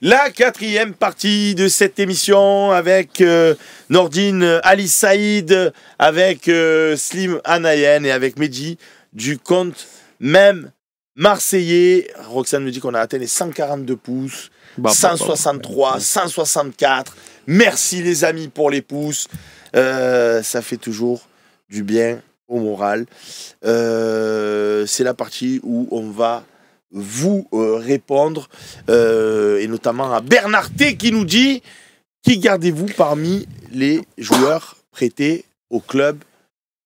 La quatrième partie de cette émission avec Nordine Ali Saïd, avec Slim Anayen et avec Mehdi du compte même marseillais. Roxane me dit qu'on a atteint les 142 pouces, 163, 164. Merci les amis pour les pouces. Ça fait toujours du bien au moral. C'est la partie où on va vous répondre et notamment à Bernard T qui nous dit: qui gardez-vous parmi les joueurs prêtés au club?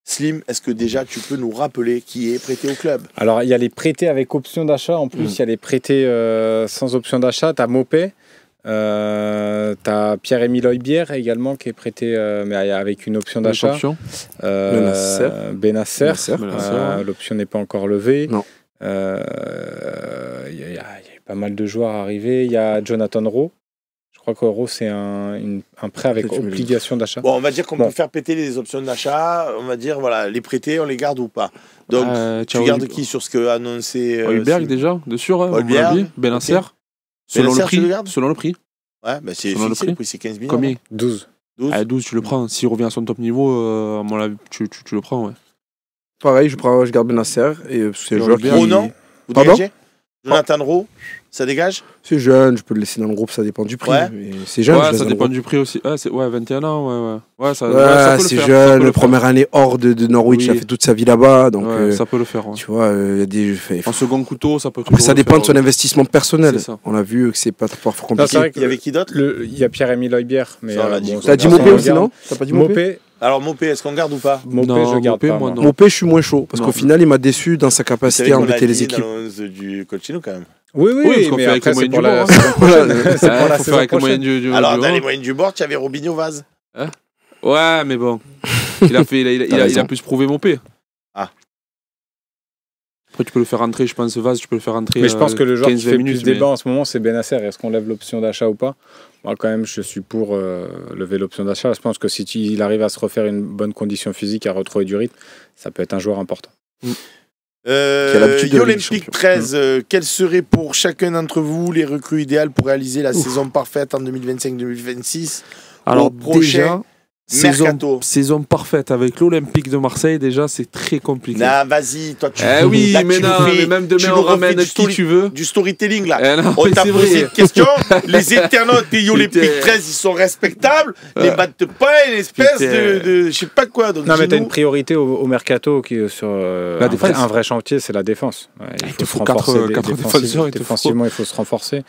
Slim, est-ce que déjà tu peux nous rappeler qui est prêté au club? Alors il y a les prêtés avec option d'achat, en plus il y a les prêtés sans option d'achat. Tu as Mopé, tu as Pierre-Emile Højbjerg également qui est prêté mais avec une option d'achat. Benasser, l'option n'est pas encore levée. Non. Il y a pas mal de joueurs arrivés. Il y a Jonathan Rowe. Je crois que Rowe, c'est un prêt avec obligation d'achat. Bon, on va dire qu'on peut faire péter les options d'achat. On va dire, voilà, les prêtés, on les garde ou pas. Donc, tu gardes qui sur ce que a annoncé Højbjerg déjà, de sûr. Højbjerg, Benasser. Selon le prix. Selon le prix. Ouais, bah c'est le prix, c'est 15 millions. Combien? 12. 12, tu le prends. S'il revient à son top niveau, à mon avis, tu le prends, ouais. Pareil, je garde Benasser. Et c'est le joueur qui... Oh non? Vous dégagez? Jonathan Rowe, ça dégage? C'est jeune, je peux le laisser dans le groupe, ça dépend du prix. Ouais. C'est jeune. Ouais, ça dépend du prix aussi. Ouais, 21 ans, ouais. Ça peut c'est le faire, jeune, première année hors de Norwich, il a fait toute sa vie là-bas. Donc, ça peut le faire. Ouais. Tu vois, il y a des... En second couteau, ça peut. Après, ça dépend de son investissement personnel. Ça. On a vu que c'est pas parfois compliqué. C'est vrai qu'il y avait qui d'autre? Il y a Pierre-Emile Højbjerg. Mais t'as dit Mopé aussi, non? T'as pas dit Mopé? Alors Mopé, est-ce qu'on garde ou pas? Mopé, je garde pas. Mopé, je suis moins chaud. Parce qu'au final, il m'a déçu dans sa capacité à embêter les équipes. C'est du Coachino quand même. Oui, mais après, avec les c'est moyens pour du la bord. saison prochaine. C'est pour la saison prochaine. Alors, dans les moyens du bord, tu avais Robinho Vaz. Ouais, mais bon. Il a plus prouvé Mopé. Ah. Après, tu peux le faire rentrer, je pense, Vaz, tu peux le faire rentrer. Mais je pense que le joueur qui fait minutes, plus débat en ce moment, c'est Benasser. Est-ce qu'on lève l'option d'achat ou pas? Moi, quand même, je suis pour lever l'option d'achat. Je pense que si il arrive à se refaire une bonne condition physique, à retrouver du rythme, ça peut être un joueur important. Olympique 13, quelles seraient pour chacun d'entre vous les recrues idéales pour réaliser la saison parfaite en 2025-2026? Alors, prochain mercato. Saison parfaite avec l'Olympique de Marseille, déjà, c'est très compliqué. Non, vas-y, toi, tu oui, mais même demain, on ramène qui tu veux. Du storytelling, là. Non, on t'a posé une question. Les internautes des Olympique 13, ils sont respectables. Les battent pas, une espèce de je sais pas quoi. Donc, non, mais t'as une priorité au mercato qui est sur un vrai chantier, c'est la défense. Il faut 4 défenseurs. Défensivement, il faut se renforcer.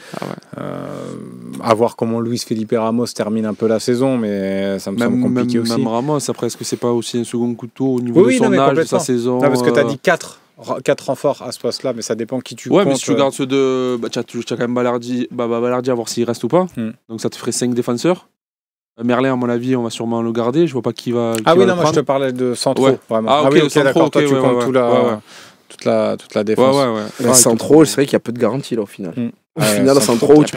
À voir comment Luis Felipe Ramos termine un peu la saison, mais ça me semble compliqué aussi. Même Ramos, après, est-ce que c'est pas aussi un second couteau au niveau de son âge, de sa saison? Non, parce que tu as dit 4 renforts à ce poste-là, mais ça dépend qui tu comptes. Ouais, mais si tu gardes ceux de... tu as quand même Balerdi à voir s'il reste ou pas. Donc ça te ferait 5 défenseurs. Merlin, à mon avis, on va sûrement le garder. Je vois pas qui va moi je te parlais de centraux, vraiment. Ah, ok, d'accord, toi tu comptes toute la défense. Centraux, c'est vrai qu'il y a peu de garantie là au final. Au final, centraux, tu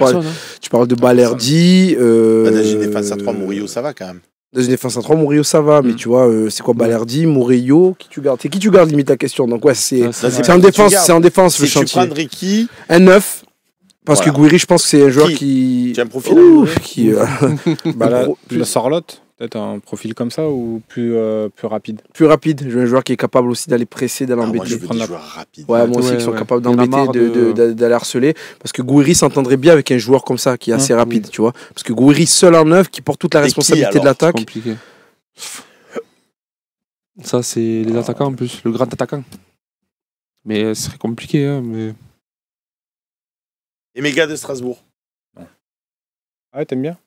parles de Balerdi. Dans une défense à 3, Murillo, ça va quand même. Dans une défense à 3, Murillo, ça va, mais tu vois, c'est quoi Balerdi, Murillo, qui tu gardes? C'est qui tu gardes, limite ta question. Donc ouais, c'est en défense le chantier. Tu prendrais qui? Un 9. Parce que Gouiri, je pense que c'est un joueur qui... Tu as un profil le Sorlotte, peut-être un profil comme ça ou plus rapide? Plus rapide. Je veux un joueur qui est capable aussi d'aller presser, d'aller embêter. Moi, je veux des joueurs rapides. Ouais, moi aussi, qui sont capables d'embêter, d'aller harceler. Parce que Gouiri s'entendrait bien avec un joueur comme ça, qui est assez rapide, tu vois. Parce que Gouiri, seul en 9, qui porte toute la responsabilité de l'attaque. C'est compliqué. Ça, c'est les attaquants en plus, le grand attaquant. Mais ce serait compliqué, hein, mais... Et Méga de Strasbourg. Ouais, t'aimes bien?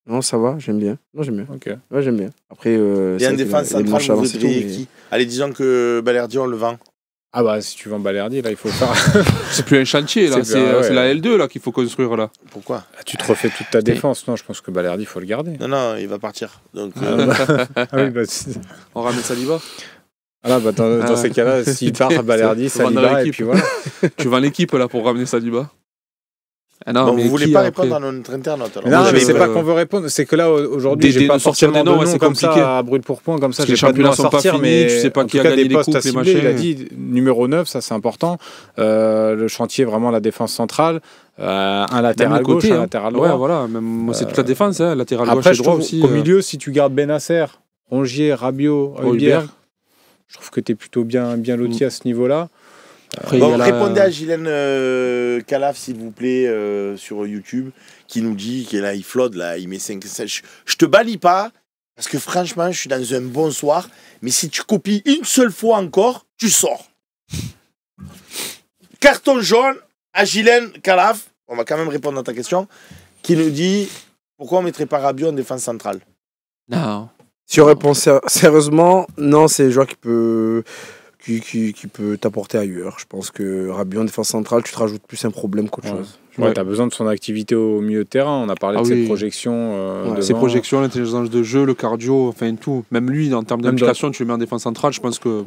Non, ça va, j'aime bien. Non, j'aime bien. Ok. Ouais, j'aime bien. Après, il y a une défense centrale, vous voudriez qui? Allez, disons que Balerdi, on le vend. Ah bah, si tu vends Balerdi, là, il faut faire... C'est plus un chantier, là. C'est la L2, là, qu'il faut construire, là. Pourquoi? Tu te refais toute ta défense. Non, je pense que Balerdi, il faut le garder. Non, il va partir. Donc, on ramène Saliba. Ah bah dans ces cas-là, s'il part à Balerdi, Saliba, et puis voilà. Tu vends l'équipe, là, pour ramener Saliba. Non, vous ne voulez pas répondre à notre internaute. Non, mais c'est pas qu'on veut répondre, c'est que là, aujourd'hui, j'ai pas forcément de nom comme ça à brûle pour point, comme ça, j'ai pas de nom à sortir, mais tu sais pas qui a gagné les coupes, les machins. Il a dit numéro 9, ça c'est important. Le chantier, vraiment la défense centrale. Un latéral gauche, un latéral droit. Ouais, voilà, moi c'est toute la défense, latéral gauche et droit aussi. Au milieu, si tu gardes Benasser, Rongier, Rabiot, Højbjerg, je trouve que tu es plutôt bien loti à ce niveau-là. Répondez à Ghislaine Calaf, s'il vous plaît, sur YouTube, qui nous dit qu'il il flotte, là, il met 5. Je te bannis pas, parce que franchement, je suis dans un bon soir, mais si tu copies une seule fois encore, tu sors. Carton jaune à Ghislaine Calaf, on va quand même répondre à ta question, qui nous dit pourquoi on ne mettrait pas Rabiot en défense centrale. Non. Si on répond sérieusement, non, c'est un joueur qui peut t'apporter ailleurs. Je pense que Rabiot en défense centrale, tu te rajoutes plus un problème qu'autre chose. Ouais, tu as besoin de son activité au milieu de terrain. On a parlé de ses projections. Ses projections, l'intelligence de jeu, le cardio, enfin tout. Même lui, en termes d'implication, tu le mets en défense centrale, je pense que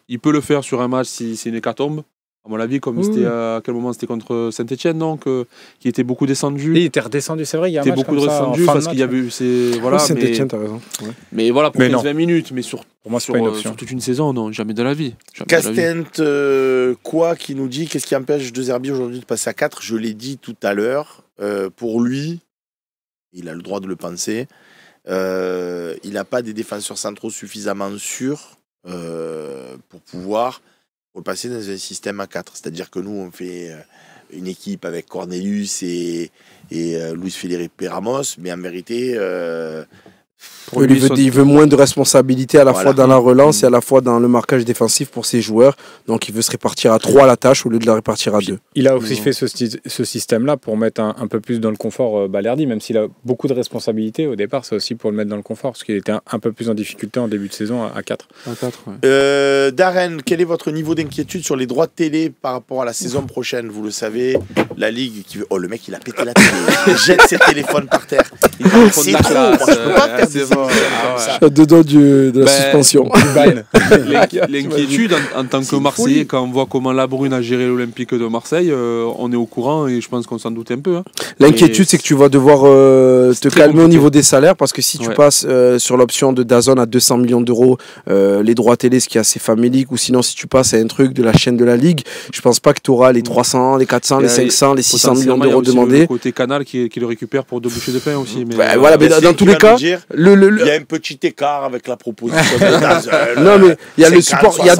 il peut le faire sur un match si c'est une hécatombe. À mon avis, comme c'était à quel moment c'était contre Saint-Etienne, non, qui était beaucoup descendu. Il était redescendu, c'est vrai, il y a un match beaucoup redescendu parce qu'il y a eu Saint-Etienne, t'as raison. Ouais. Mais voilà, pour 15-20 minutes, mais pour moi, sur toute une saison, non, jamais de la vie. Castent, quoi, qui nous dit qu'est-ce qui empêche De Zerbi aujourd'hui de passer à 4 ? Je l'ai dit tout à l'heure, pour lui, il a le droit de le penser, il n'a pas des défenseurs centraux suffisamment sûrs pour pouvoir repasser dans un système à 4. C'est-à-dire que nous, on fait une équipe avec Cornelius et Luis Felipe Ramos, mais en vérité... il veut moins de responsabilité à la fois dans la relance et à la fois dans le marquage défensif pour ses joueurs. Donc il veut se répartir à 3 la tâche au lieu de la répartir à 2. Il a aussi fait ce système-là pour mettre un peu plus dans le confort Balerdi, même s'il a beaucoup de responsabilités au départ, c'est aussi pour le mettre dans le confort, parce qu'il était un peu plus en difficulté en début de saison à 4. Darren, quel est votre niveau d'inquiétude sur les droits de télé par rapport à la saison prochaine ? Vous le savez, la Ligue qui veut... Oh, le mec, il a pété la télé. Il jette ses téléphones par terre. C'est trop. Moi, je peux pas faire dedans de la suspension. L'inquiétude en tant que Marseillais, quand on voit comment La Brune a géré l'Olympique de Marseille, on est au courant et je pense qu'on s'en doute un peu. Hein. L'inquiétude, c'est que tu vas devoir te calmer au niveau des salaires, parce que si tu passes sur l'option de DAZN à 200 millions d'euros, les droits télé, ce qui est assez famélique, ou sinon si tu passes à un truc de la chaîne de la Ligue, je pense pas que tu auras les 300, les 400, les 500, les 600 millions d'euros demandés. Le côté Canal qui le récupère pour 2 bouchées de pain aussi. Mais mais dans tous les cas, il y a un petit écart avec la proposition de DAZN. Non, mais il y a le support. Il y a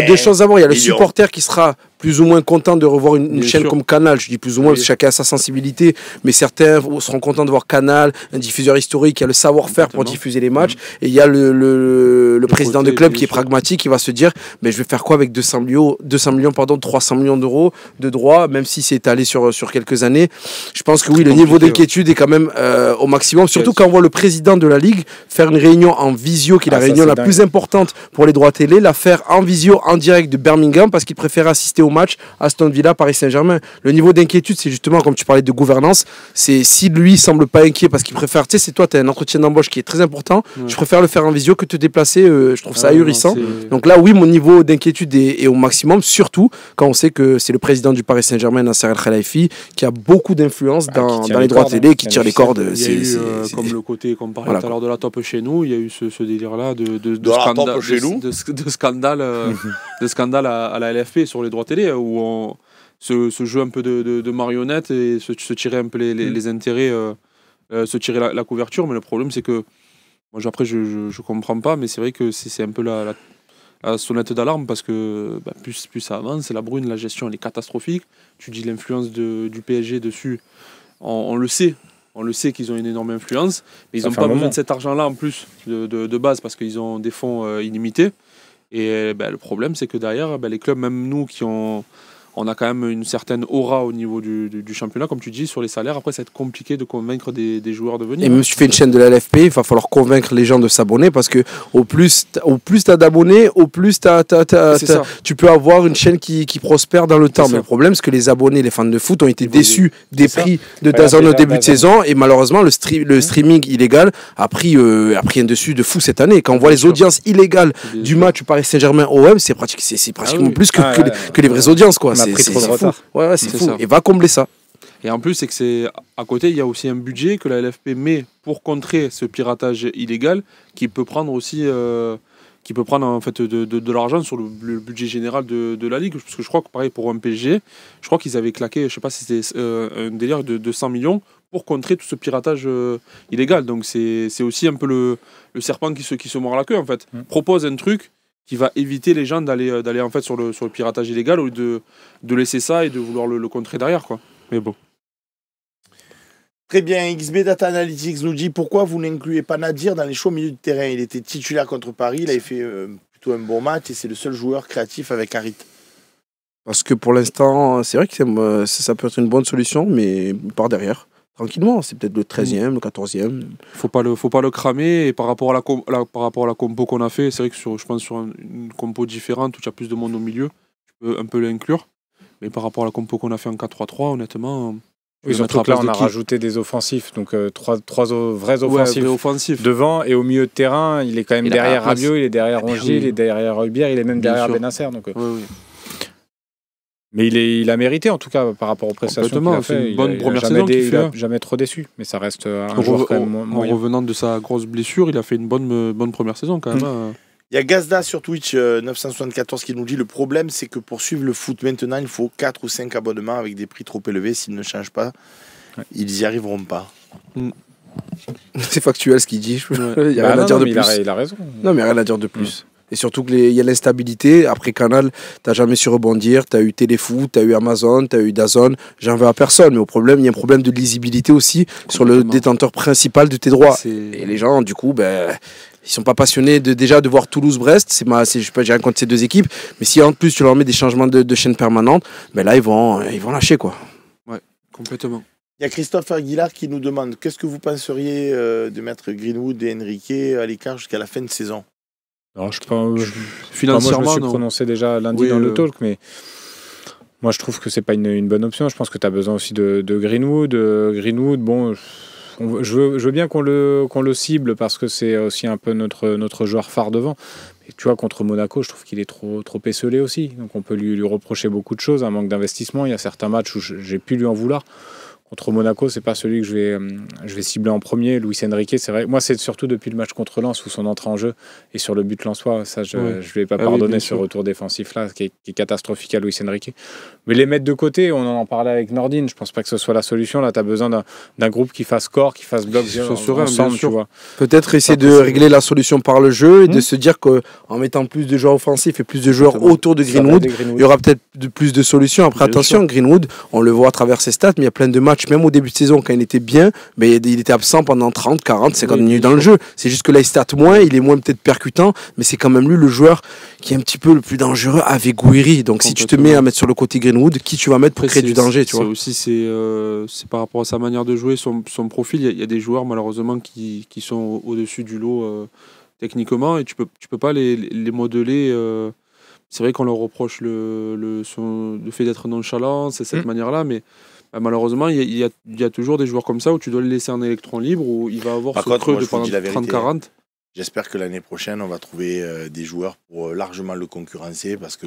deux choses d'abord. Il y a le supporter qui sera plus ou moins content de revoir une chaîne comme Canal. Je dis plus ou moins parce que chacun a sa sensibilité, mais certains seront contents de voir Canal, un diffuseur historique qui a le savoir-faire pour diffuser les matchs. Et il y a le président de club qui est pragmatique, qui va se dire mais je vais faire quoi avec 300 millions d'euros de droits, même si c'est étalé sur quelques années. Je pense que oui, le niveau d'inquiétude est quand même au maximum, surtout quand on voit le président de la Ligue faire une réunion en visio, qui est la réunion la plus importante pour les droits télé, la faire en visio, en direct de Birmingham, parce qu'il préfère assister au match Aston Villa, Paris Saint-Germain. Le niveau d'inquiétude, c'est justement, comme tu parlais de gouvernance, c'est si lui semble pas inquiet parce qu'il préfère, tu sais, c'est toi, tu as un entretien d'embauche qui est très important, je préfère le faire en visio que te déplacer, je trouve ça ahurissant. Donc là, oui, mon niveau d'inquiétude est au maximum, surtout quand on sait que c'est le président du Paris Saint-Germain, Nasser El Khelaifi, qui a beaucoup d'influence dans les droits télé, qui tire les cordes. Il y a eu, comme le côté qu'on parlait tout à l'heure de la top chez nous, il y a eu ce délire-là de scandale à la LFP sur les droits télé, où ce jeu un peu de marionnette et se tirer un peu les intérêts, se tirer la couverture. Mais le problème, c'est que moi, après, je comprends pas, mais c'est vrai que c'est un peu la sonnette d'alarme, parce que plus ça avance, la Brune, la gestion elle est catastrophique. Tu dis l'influence du PSG dessus, on le sait. On le sait qu'ils ont une énorme influence, mais ils n'ont pas besoin de cet argent-là en plus de base, parce qu'ils ont des fonds illimités. Et le problème, c'est que derrière, les clubs, même nous, on a quand même une certaine aura au niveau du championnat, comme tu dis, sur les salaires. Après, ça va être compliqué de convaincre des joueurs de venir. Et même si tu fais une chaîne de la LFP, il va falloir convaincre les gens de s'abonner, parce que au plus tu as d'abonnés, au plus tu peux avoir une chaîne qui prospère dans le temps. Mais le problème, c'est que les abonnés, les fans de foot ont été déçus des prix de DAZN au début de saison, et malheureusement, le streaming illégal a pris un dessus de fou cette année. Quand on voit les audiences illégales du match Paris Saint-Germain OM, c'est pratiquement plus que les vraies audiences, quoi. on a pris trop de retard. Ouais, c'est fou. Et va combler ça. Et en plus, c'est que c'est à côté, il y a aussi un budget que la LFP met pour contrer ce piratage illégal qui peut prendre aussi en fait de l'argent sur le budget général de la Ligue. Parce que je crois que pareil pour un PSG, je crois qu'ils avaient claqué, je sais pas si c'était un délire de 100 millions pour contrer tout ce piratage illégal. Donc c'est aussi un peu le serpent qui se mord la queue en fait. Propose un truc qui va éviter les gens d'aller en fait sur le piratage illégal au lieu de laisser ça et de vouloir le contrer derrière quoi. Mais bon. Très bien, XB Data Analytics nous dit pourquoi vous n'incluez pas Nadir dans les choix au milieu de terrain. Il était titulaire contre Paris, il avait fait plutôt un bon match et c'est le seul joueur créatif avec Harit. Parce que pour l'instant, c'est vrai que ça peut être une bonne solution, mais par derrière, tranquillement, c'est peut-être le 13e, le 14e. Faut pas le cramer et par rapport à la compo qu'on a fait, c'est vrai que je pense sur une compo différente où il y a plus de monde au milieu, tu peux un peu l'inclure. Mais par rapport à la compo qu'on a fait en 4-3-3, honnêtement... Oui, surtout que là, on a rajouté des offensifs, donc trois vrais offensifs devant, et au milieu de terrain, il est quand même derrière Rabiot, il est derrière Rongier, il est derrière Højbjerg, il est même derrière Benasser. Donc, mais il a mérité, en tout cas, par rapport aux prestations qu'il a fait. C'est une bonne première saison qu'il fait. Il n'a jamais trop déçu, mais ça reste un joueur quand même moyen. En revenant de sa grosse blessure, il a fait une bonne première saison quand même. Il y a Gazda sur Twitch 974 qui nous dit le problème c'est que pour suivre le foot maintenant il faut 4 ou 5 abonnements avec des prix trop élevés. S'ils ne changent pas, ils n'y arriveront pas. C'est factuel ce qu'il dit. Il n'y a rien à dire de plus. Il a raison. Non, mais rien à dire de plus. Et surtout qu'il y a l'instabilité. Après Canal, tu n'as jamais su rebondir. Tu as eu Téléfoot, tu as eu Amazon, tu as eu DAZN. J'en veux à personne. Mais il y a un problème de lisibilité aussi sur le détenteur principal de tes droits. Et les gens, du coup, ils sont pas passionnés déjà de voir Toulouse-Brest. Je sais pas, j'ai rien contre ces deux équipes. Mais si en plus tu leur mets des changements de chaîne permanente, là ils vont lâcher quoi. Ouais, complètement. Il y a Christophe Aguilar qui nous demande qu'est-ce que vous penseriez de mettre Greenwood et Enrique à l'écart jusqu'à la fin de saison. Alors financièrement, moi je me suis prononcé déjà lundi dans le talk, mais moi je trouve que c'est pas une bonne option. Je pense que tu as besoin aussi de Greenwood. Greenwood, bon. Je veux bien qu'on le cible parce que c'est aussi un peu notre joueur phare devant. Mais tu vois, contre Monaco, je trouve qu'il est trop esselé aussi. Donc on peut lui reprocher beaucoup de choses, un manque d'investissement. Il y a certains matchs où j'ai pu lui en vouloir. Contre Monaco, c'est pas celui que je vais cibler en premier. Luis Enrique, c'est vrai. Moi, c'est surtout depuis le match contre Lens où son entrée en jeu et sur le but lensois, ça, je ne vais pas pardonner ce retour défensif là, qui est catastrophique à Luis Enrique. Mais les mettre de côté, on en parlait avec Nordine. Je pense pas que ce soit la solution. Là, tu as besoin d'un groupe qui fasse corps, qui fasse bloc ensemble, tu vois. Peut-être essayer de régler la solution par le jeu et de se dire qu'en mettant plus de joueurs offensifs et plus de joueurs autour de Greenwood, il y aura peut-être plus de solutions. Après, attention, Greenwood, on le voit à travers ses stats, mais il y a plein de matchs, même au début de saison, quand il était bien, il était absent pendant 30, 40, 50 minutes dans le jeu. C'est juste que là, il stat moins, il est moins peut-être percutant, mais c'est quand même lui le joueur qui est un petit peu le plus dangereux avec Gouiri. Donc si tu te mets à mettre sur le côté Greenwood, qui tu vas mettre pour créer du danger, tu vois. C'est par rapport à sa manière de jouer, son profil. Il y a des joueurs malheureusement qui sont au-dessus du lot techniquement et tu peux pas les modeler. C'est vrai qu'on leur reproche le fait d'être nonchalant, c'est cette manière-là, mais malheureusement, il y a toujours des joueurs comme ça où tu dois les laisser en électron libre, où il va avoir ce creux de pendant 30-40. J'espère que l'année prochaine, on va trouver des joueurs pour largement le concurrencer parce que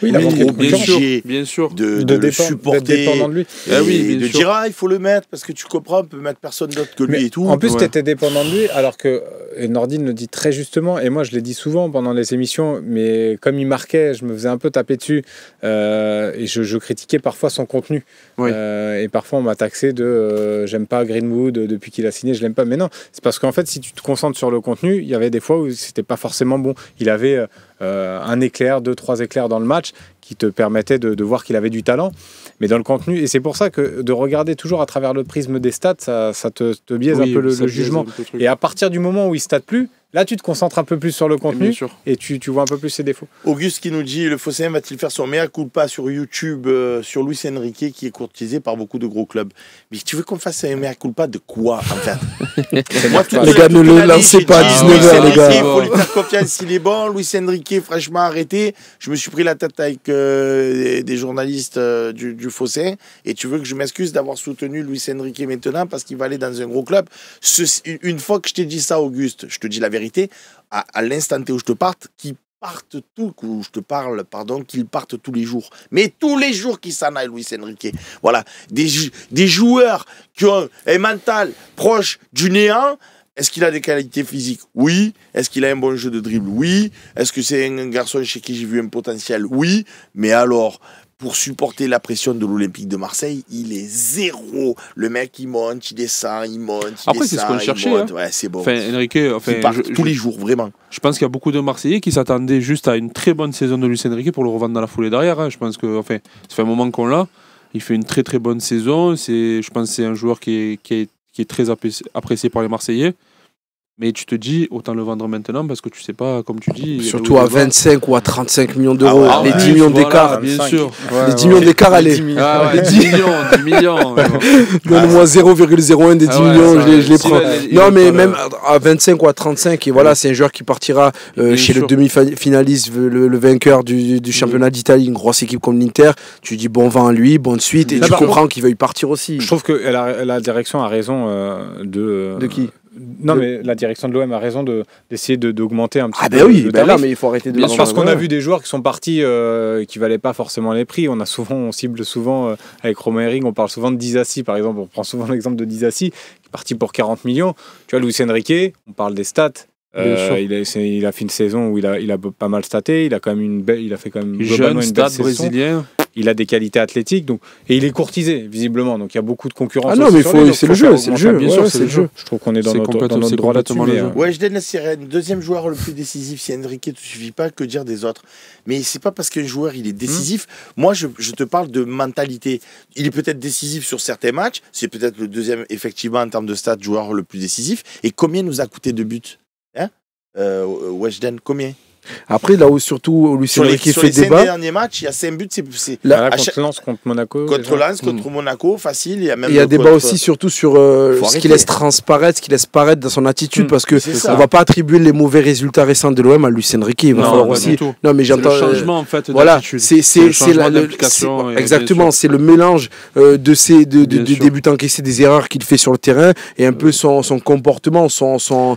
il est obligé bien sûr. de le supporter. Dépendant de lui. Et de dire il faut le mettre parce que tu comprends, on peut mettre personne d'autre que lui et tout. En plus, tu étais dépendant de lui alors que Nordine le dit très justement et moi je l'ai dit souvent pendant les émissions, mais comme il marquait, je me faisais un peu taper dessus et je critiquais parfois son contenu. Et parfois on m'a taxé de j'aime pas Greenwood depuis qu'il a signé, je l'aime pas. Mais non, c'est parce qu'en fait si tu te concentres sur le contenu, il y avait des fois où c'était pas forcément bon. Il avait un éclair, 2-3 éclairs dans le match qui te permettaient de voir qu'il avait du talent, mais dans le contenu. Et c'est pour ça que de regarder toujours à travers le prisme des stats, ça te biaise un peu le jugement. Et à partir du moment où il state plus, là tu te concentres un peu plus sur le contenu et tu vois un peu plus ses défauts. Auguste qui nous dit le Phocéen va-t-il faire son mea culpa sur YouTube sur Luis Enrique qui est courtisé par beaucoup de gros clubs. Mais tu veux qu'on fasse un mea culpa de quoi en fait? Moi, les gars, ne le lancez pas à 19h les gars. Il faut lui faire confiance s'il est bon. Luis Enrique, franchement arrêté. Je me suis pris la tête avec des journalistes du Phocéen et tu veux que je m'excuse d'avoir soutenu Luis Enrique maintenant parce qu'il va aller dans un gros club. Une fois que je t'ai dit ça, Auguste, je te dis la vérité, à l'instant T où je te parte, qui partent qu'ils partent tous les jours. Mais tous les jours qu'ils s'en aillent, Luis Enrique. Voilà. Des joueurs qui ont un mental proche du néant. Est-ce qu'il a des qualités physiques? Oui. Est-ce qu'il a un bon jeu de dribble? Oui. Est-ce que c'est un garçon chez qui j'ai vu un potentiel? Oui. Mais alors, pour supporter la pression de l'Olympique de Marseille, il est zéro. Le mec, il monte, il descend, il monte, il Après, descend, c'est ce qu'on cherchait. Hein. Ouais, c'est bon. Enrique, il part tous les jours, vraiment. Je pense qu'il y a beaucoup de Marseillais qui s'attendaient juste à une très bonne saison de Luis Enrique pour le revendre dans la foulée derrière. Hein. Je pense que, ça fait un moment qu'on l'a. Il fait une très très bonne saison. Je pense que c'est un joueur qui est très apprécié par les Marseillais. Mais tu te dis, autant le vendre maintenant parce que tu sais pas, comme tu dis. Surtout à 25 ou à 35 millions d'euros. Les 10 millions d'écart. Bien sûr. Les 10 millions d'écart, allez. 10 millions. Donne-moi 0,01 des 10 millions, je les prends. Non, mais même à 25 ou à 35, et voilà, c'est un joueur qui partira chez le demi-finaliste, le vainqueur du championnat d'Italie, une grosse équipe comme l'Inter. Tu dis bon vent à lui, bonne suite, et tu comprends qu'il veuille partir aussi. Je trouve que la direction a raison de qui? Non, mais la direction de l'OM a raison d'essayer d'augmenter un petit peu. Ah, ben oui, là, mais il faut arrêter de. Bien sûr, parce qu'on a vu des joueurs qui sont partis qui valaient pas forcément les prix. On cible souvent, avec Romain Hering, on parle souvent de Disasi, par exemple. On prend souvent l'exemple de Disasi, qui est parti pour 40 millions. Tu vois, Luis Enrique, on parle des stats. Il a fait une saison où il a pas mal staté. Il a fait quand même jeune une saison brésilien. Il a des qualités athlétiques, et il est courtisé, visiblement. Donc il y a beaucoup de concurrence. Ah non, mais c'est le jeu. Bien sûr, c'est le jeu. Je trouve qu'on est dans notre droit là-dessus. Ouais, je donne la sirène. Deuxième joueur le plus décisif, si Enrique, il ne suffit pas que dire des autres. Mais c'est pas parce qu'un joueur il est décisif. Moi, je te parle de mentalité. Il est peut-être décisif sur certains matchs. C'est peut-être le deuxième, effectivement, en termes de stats, joueur le plus décisif. Et combien nous a coûté de buts? Weshden, combien? Après, là où surtout Luis Enrique fait débat. Sur les 5 derniers matchs, il y a 5 buts. Contre Lens, contre Monaco. Contre Lens, contre Monaco, facile. Il y a débat aussi surtout sur ce qu'il laisse transparaître, ce qu'il laisse paraître dans son attitude, parce que on va pas attribuer les mauvais résultats récents de l'OM à Luis Enrique. Il va falloir aussi. Non, mais j'entends. Le changement en fait. Voilà, c'est exactement, c'est le mélange de ces buts encaissés, des erreurs qu'il fait sur le terrain, et un peu son comportement, son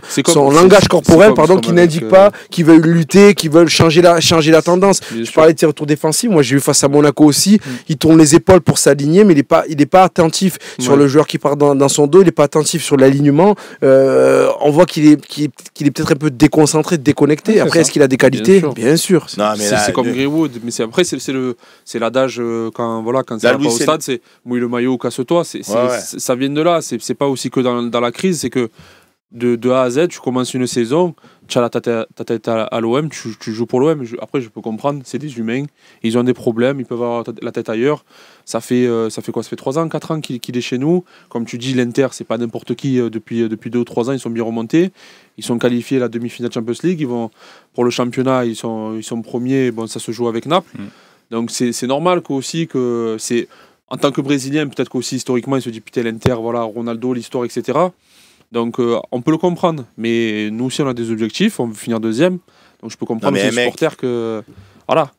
langage corporel, qui n'indique pas qu'il veut lutter, qui veulent changer la tendance. Je parlais de ses retours défensifs. Moi, j'ai vu face à Monaco aussi. Il tourne les épaules pour s'aligner, mais il est pas attentif sur le joueur qui part dans son dos. Il n'est pas attentif sur l'alignement. On voit qu'il est peut-être un peu déconcentré, déconnecté. Ouais, après, est-ce qu'il a des qualités? Bien sûr. C'est comme Greenwood. Mais après, c'est l'adage quand ça va pas au stade, c'est mouille le maillot ou casse-toi. Ça vient de là. C'est pas aussi que dans la crise. C'est que de A à Z, tu commences une saison, tu as ta tête à l'OM, tu joues pour l'OM. Après, je peux comprendre, c'est des humains, ils ont des problèmes, ils peuvent avoir la tête ailleurs. Ça fait quoi? Ça fait 3 ans, 4 ans qu'il est chez nous. Comme tu dis, l'Inter, c'est pas n'importe qui. Depuis 2 ou 3 ans, ils sont bien remontés. Ils sont qualifiés à la demi-finale Champions League. Ils vont pour le championnat, ils sont premiers. Bon, ça se joue avec Naples. Donc c'est normal aussi que c'est en tant que Brésilien, peut-être qu'aussi historiquement, il se dit putain l'Inter, voilà, Ronaldo, l'histoire, etc. Donc on peut le comprendre, mais nous aussi on a des objectifs, on veut finir deuxième, donc je peux comprendre les supporters que voilà.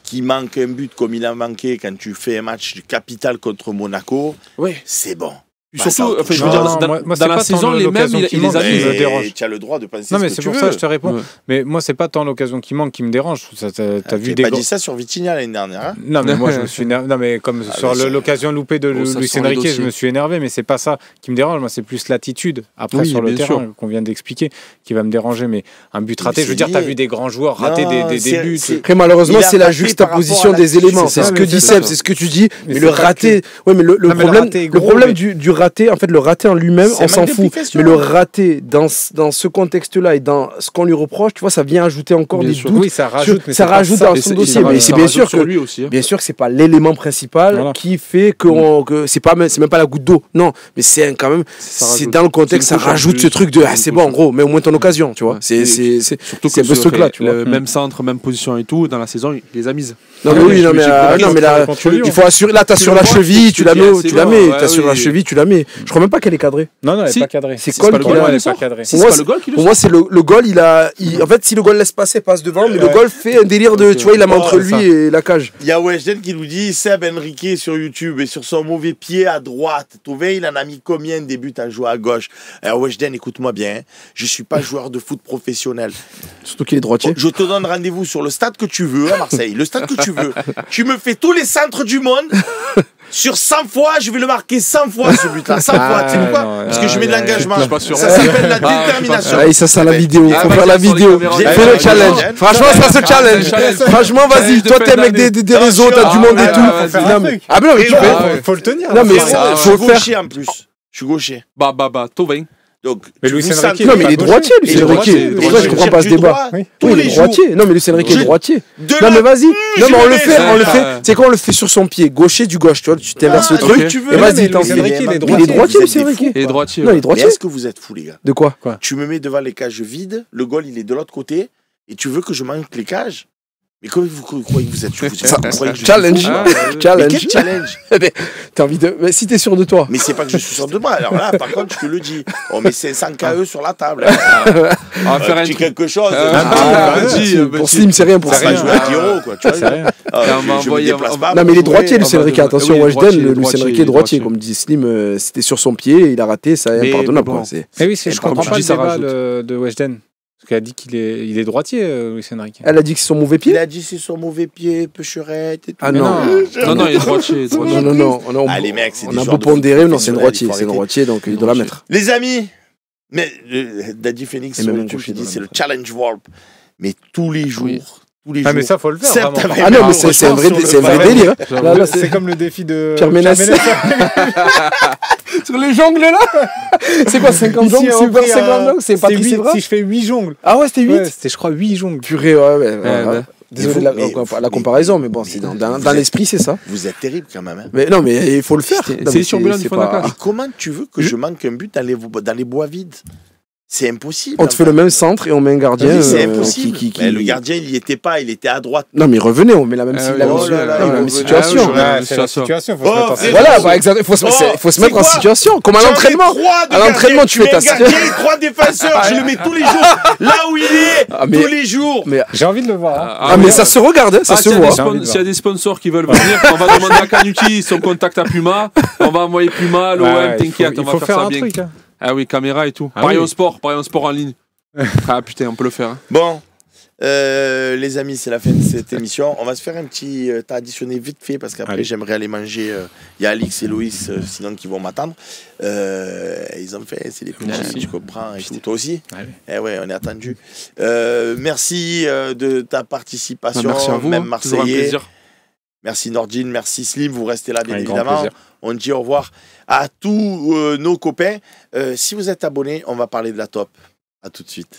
Qui manque un but comme il a manqué quand tu fais un match capital contre Monaco, c'est bon. Surtout, je veux dire, dans la saison, les mêmes, il les a mis. Tu as le droit de penser non, mais c'est pour ça que je te réponds. Ouais. Mais moi, c'est pas tant l'occasion qui manque qui me dérange. T'as vu des. Pas dit ça sur Vitinha l'année dernière. Hein, non, mais moi, je me suis énervé. Non, mais comme sur l'occasion loupée de Luis Enrique, je me suis énervé. Mais c'est pas ça qui me dérange. Moi, c'est plus l'attitude après sur le terrain qu'on vient d'expliquer qui va me déranger. Mais un but raté, je veux dire, t'as vu des grands joueurs rater des buts. Après, malheureusement, c'est la juxtaposition des éléments. C'est ce que dit Seb, c'est ce que tu dis. Mais le raté. Ouais, mais le problème du raté, en fait, le raté en lui-même, on s'en fout. Mais le raté dans ce contexte-là et dans ce qu'on lui reproche, tu vois, ça vient ajouter encore des doutes. Oui, ça rajoute. Ça rajoute dans son dossier. Mais c'est bien sûr que c'est pas l'élément principal qui fait que c'est même pas la goutte d'eau. Non, mais c'est quand même, c'est dans le contexte, ça rajoute ce truc de c'est bon, en gros, mais au moins ton occasion, tu vois. C'est surtout que ce truc-là, tu vois. Même centre, même position et tout, dans la saison, il les a mises. Non mais là, il faut assurer. Là, t'as sur la cheville, tu la mets. T'as sur la cheville, tu la mets. jamais. Je crois même pas qu'elle est cadrée. Non, elle est pas cadrée. C'est Cole qui elle est pas cadrée. C'est pas le goal qui le. Pour moi, c'est le goal. En fait, si le goal laisse passer, passe devant, mais le goal fait un délire de, tu vois, il la met entre lui et la cage. Il y a Weshden qui nous dit Seb Enrique sur YouTube et sur son mauvais pied à droite. Touvé, il en a mis combien des buts à jouer à gauche? Alors Weshden, écoute-moi bien. Je suis pas joueur de foot professionnel. Surtout qu'il est droitier. Je te donne rendez-vous sur le stade que tu veux à Marseille. Le stade que tu veux. Tu me fais tous les centres du monde. Sur 100 fois, je vais le marquer 100 fois ce but-là. 100 fois, tu sais pourquoi? Parce que je mets de l'engagement. Ça s'appelle la détermination. Ça, c'est la vidéo. Faut faire la vidéo. Fais le challenge. Franchement, ça se challenge. Franchement, vas-y. Toi, t'es mec des réseaux, t'as du monde et tout. Ah, mais non, mais tu fais. Faut le tenir. Non, mais faut le faire. Je suis gaucher en plus. Je suis gaucher. Tovin. Donc, mais Luis Enrique, non, mais il est droitier, Luis Enrique. Je comprends pas ce débat. Oui, il est droitier. Non, mais Luis Enrique est droitier. Non, mais vas-y. Non, mais on le fait. Tu sais quoi, on le fait sur son pied gaucher du gauche, tu vois, tu t'inverses le truc. Et vas-y, t'en fais. Il est droitier, Luis Enrique. Il est droitier. Non, il est droitier. Est-ce que vous êtes fous, les gars? De quoi? Tu me mets devant les cages vides, le goal, il est de l'autre côté, et tu veux que je manque les cages? Mais comment vous croyez que vous êtes challenge. Challenge. Quel challenge? T'as envie de. Mais si t'es sûr de toi. Mais c'est pas que je suis sûr de moi. Alors là, par contre, je te le dis. On met 500 KE sur la table. On va faire un quelque chose. Pour Slim, c'est rien pour ça. Ça va jouer à 10 €, quoi. Tu vois, non, mais il est droitier, Luis Enrique. Attention, Weshden, Luis Enrique est droitier. Comme dit Slim, c'était sur son pied, il a raté, ça est impardonnable. Mais oui, je comprends pas le débat de Weshden. Parce qu'elle a dit qu'il est droitier, Luis Enrique. Elle a dit que c'est son mauvais pied. Elle a dit c'est son mauvais pied, peucherette et tout. Ah non. Non, il est droitier. Non. Ah, les mecs, c'est on a beau pondérer, non, c'est droitier. C'est droitier, donc il doit la mettre. Les amis, mais Daddy Phoenix sur YouTube, il dit c'est le Challenge Warp. Mais tous les jours. Ah, mais ça, faut le faire. Ah non, mais c'est un vrai délire. C'est comme le défi de Pierre Ménès. Sur les jongles là. C'est quoi, 50 jongles? Super 50 jongles? C'est Patrice Evra? Si je fais 8 jongles. Ah ouais, c'était 8? C'était, je crois, 8 jongles. Purée, ouais. Désolé de la comparaison, mais bon, dans l'esprit, c'est ça. Vous êtes terrible quand même. Mais non, mais il faut le faire. C'est sur Boulogne, il faut la place. Comment tu veux que je manque un but dans les bois vides? C'est impossible. On te fait le même centre et on met un gardien. C'est impossible. Le gardien, il n'y était pas, il était à droite. Non, mais revenez, on met la même situation. C'est la situation. Voilà, par exemple, il faut se mettre en situation. Comme à l'entraînement. À l'entraînement, tu fais ta situation. 3 défenseurs, je le mets tous les jours. Là où il est, tous les jours. J'ai envie de le voir. Ah, mais ça se regarde, ça se voit. S'il y a des sponsors qui veulent venir, on va demander à Canuti son contact à Puma. On va envoyer Puma, l'OM, t'inquiète, on va faire ça bien. Ah oui, caméra et tout. Paris en sport en ligne. Ah putain, on peut le faire. Bon, les amis, c'est la fin de cette émission. On va se faire un petit... T'as additionné vite fait parce qu'après j'aimerais aller manger. Il y a Alix et Loïs, sinon qui vont m'attendre. Ils ont fait, c'est des petits, tu comprends et tout. Toi aussi? Eh ouais, on est attendu. Merci de ta participation. Merci à vous, même Marseillais. Toujours un plaisir. Merci Nordine, merci Slim, vous restez là bien évidemment. On dit au revoir à tous nos copains. Si vous êtes abonnés, on va parler de la top. À tout de suite.